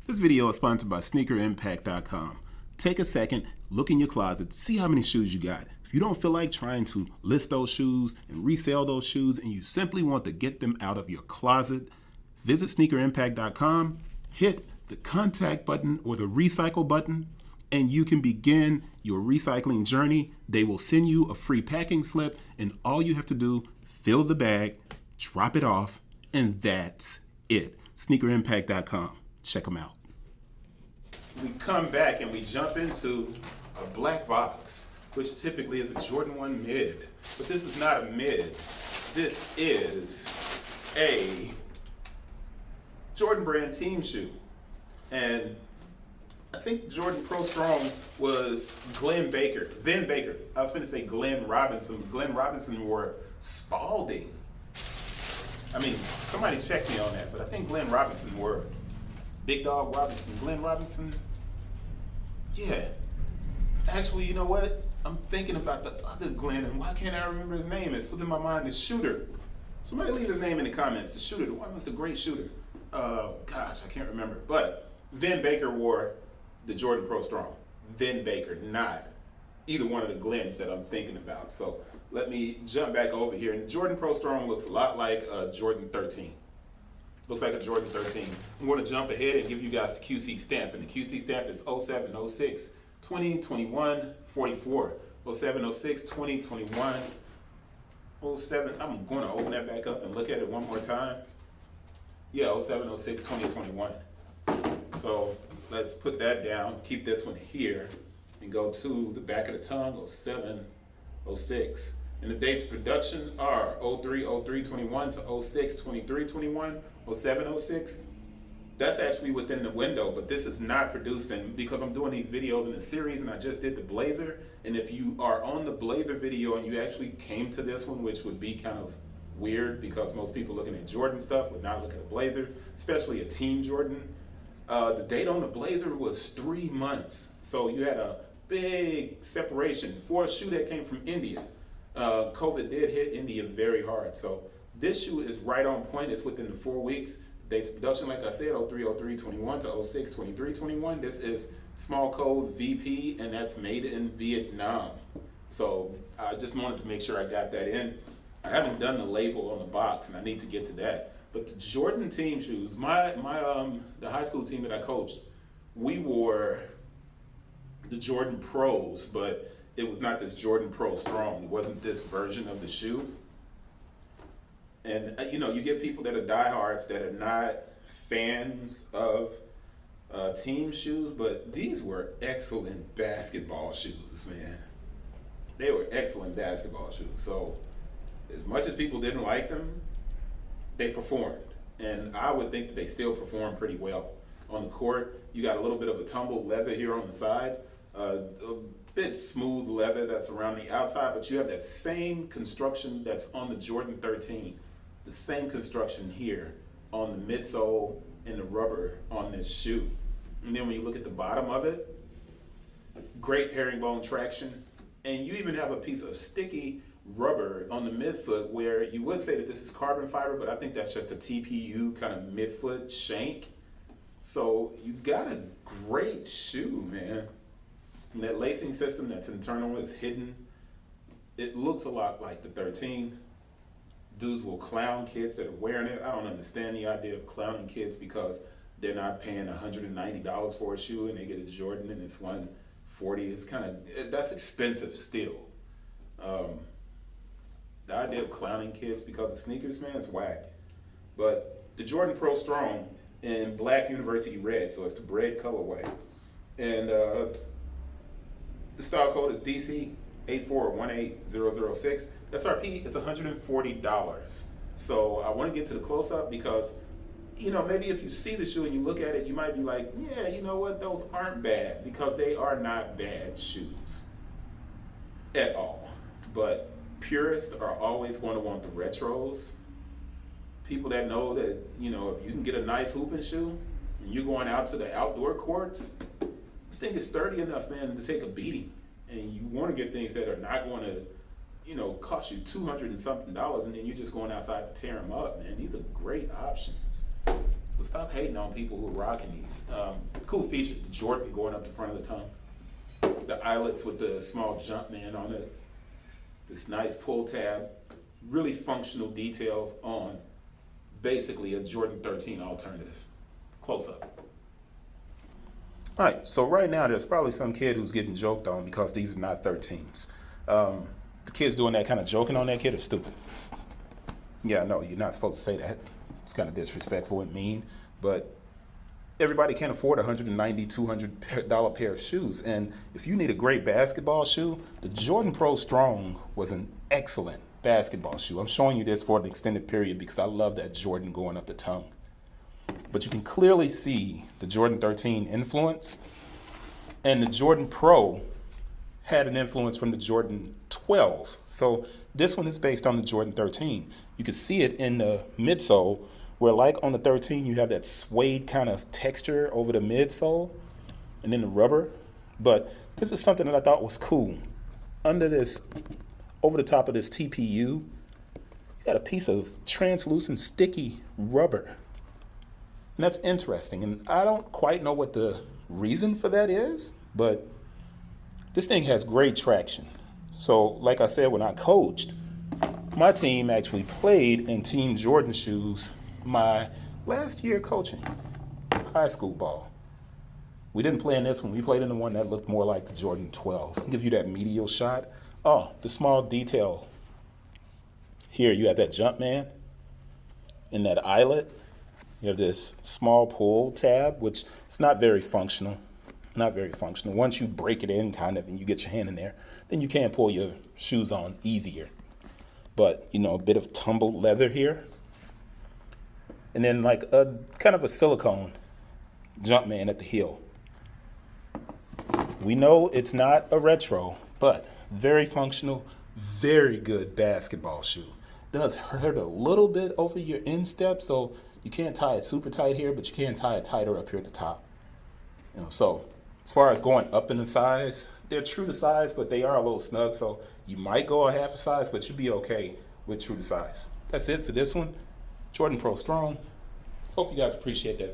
This video is sponsored by sneakerimpact.com. Take a second, look in your closet, see how many shoes you got. If you don't feel like trying to list those shoes and resell those shoes and you simply want to get them out of your closet, visit sneakerimpact.com, hit the contact button or the recycle button, and you can begin your recycling journey. They will send you a free packing slip, and all you have to do, fill the bag, drop it off, and that's it. Sneakerimpact.com. Check them out. We come back and we jump into a black box, which typically is a Jordan 1 mid. But this is not a mid. This is a Jordan brand team shoe. And I think Jordan Pro Strong was Vin Baker. I was going to say Glenn Robinson. Glenn Robinson wore Spalding. I mean, somebody check me on that, but I think Glenn Robinson wore Big Dog Robinson. Glenn Robinson? Yeah. Actually, you know what? I'm thinking about the other Glenn, and why can't I remember his name? It's slipping my mind. The shooter. Somebody leave his name in the comments. The shooter. The one was the great shooter. Gosh, I can't remember. But Vin Baker wore the Jordan Pro Strong. Vin Baker, not either one of the Glens that I'm thinking about. So let me jump back over here. And Jordan Pro Strong looks a lot like a Jordan 13. Looks like a Jordan 13. I'm going to jump ahead and give you guys the QC stamp. And the QC stamp is 0706 2021 44. 0706 2021 07. I'm going to open that back up and look at it one more time. Yeah, 0706 2021. So let's put that down. Keep this one here and go to the back of the tongue, 0706. And the dates of production are 03/03/21 to 06/23/21, 07/06. That's actually within the window, but this is not produced. And because I'm doing these videos in a series, and I just did the Blazer, and if you are on the Blazer video and you actually came to this one, which would be kind of weird because most people looking at Jordan stuff would not look at a Blazer, especially a Team Jordan. The date on the Blazer was 3 months. So you had a big separation for a shoe that came from India. COVID did hit India very hard. So this shoe is right on point. It's within the 4 weeks. Dates of production, like I said, 03/03/21 to 06/23/21. This is small code VP, and that's made in Vietnam. So I just wanted to make sure I got that in. I haven't done the label on the box, and I need to get to that. But the Jordan team shoes, the high school team that I coached, we wore the Jordan Pros, but it was not this Jordan Pro Strong. It wasn't this version of the shoe. And you get people that are diehards that are not fans of team shoes, but these were excellent basketball shoes, man. They were excellent basketball shoes. So as much as people didn't like them, they performed. And I would think that they still perform pretty well on the court. You got a little bit of a tumbled leather here on the side, a bit smooth leather that's around the outside, but you have that same construction that's on the Jordan 13, the same construction here on the midsole and the rubber on this shoe. And then when you look at the bottom of it, great herringbone traction, and you even have a piece of sticky rubber on the midfoot where you would say that this is carbon fiber, but I think that's just a TPU kind of midfoot shank. So you got a great shoe, man. And that lacing system that's internal is hidden. It looks a lot like the 13. Dudes will clown kids that are wearing it. I don't understand the idea of clowning kids because they're not paying $190 for a shoe and they get a Jordan and it's $140. It's that's expensive still. The idea of clowning kids because of sneakers, man, is whack. But the Jordan Pro Strong in black university red, so it's the bread colorway. And the style code is DC8418-006. SRP is $140. So I want to get to the close-up because, maybe if you see the shoe and you look at it, you might be like, yeah, you know what, those aren't bad, because they are not bad shoes at all. But purists are always going to want the retros. People that know that, if you can get a nice hooping shoe and you're going out to the outdoor courts, this thing is sturdy enough, man, to take a beating. And you want to get things that are not going to, cost you $200 and something, and then you're just going outside to tear them up, man. These are great options. So stop hating on people who are rocking these. Cool feature, the Jordan going up the front of the tongue. The eyelets with the small jump man on it. This nice pull tab. Really functional details on basically a Jordan 13 alternative. Close up. All right, so right now there's probably some kid who's getting joked on because these are not 13s. The kids doing that kind of joking on that kid are stupid. Yeah, no, you're not supposed to say that. It's kind of disrespectful and mean, but everybody can't afford a $190, $200 pair of shoes. And if you need a great basketball shoe, the Jordan Pro Strong was an excellent basketball shoe. I'm showing you this for an extended period because I love that Jordan going up the tongue. But you can clearly see the Jordan 13 influence, and the Jordan Pro had an influence from the Jordan 12. So this one is based on the Jordan 13. You can see it in the midsole, where like on the 13, you have that suede kind of texture over the midsole and then the rubber. But this is something that I thought was cool. Under this, over the top of this TPU, you got a piece of translucent sticky rubber. And that's interesting. And I don't quite know what the reason for that is, but this thing has great traction. So like I said, when I coached, my team actually played in Team Jordan shoes my last year coaching high school ball. We didn't play in this one. We played in the one that looked more like the Jordan 12. I'll give you that medial shot. Oh, the small detail. Here you have that jump man and that eyelet. You have this small pull tab, which is not very functional. Not very functional. Once you break it in kind of and you get your hand in there, then you can pull your shoes on easier. But, you know, a bit of tumbled leather here. And then like a kind of a silicone jump man at the heel. We know it's not a retro, but very functional, very good basketball shoe. Does hurt a little bit over your instep, so you can't tie it super tight here, but you can tie it tighter up here at the top. You know, so as far as going up in the size, they're true to size, but they are a little snug, so you might go a half a size, but you'll be okay with true to size. That's it for this one. Jordan Pro Strong. Hope you guys appreciate that video.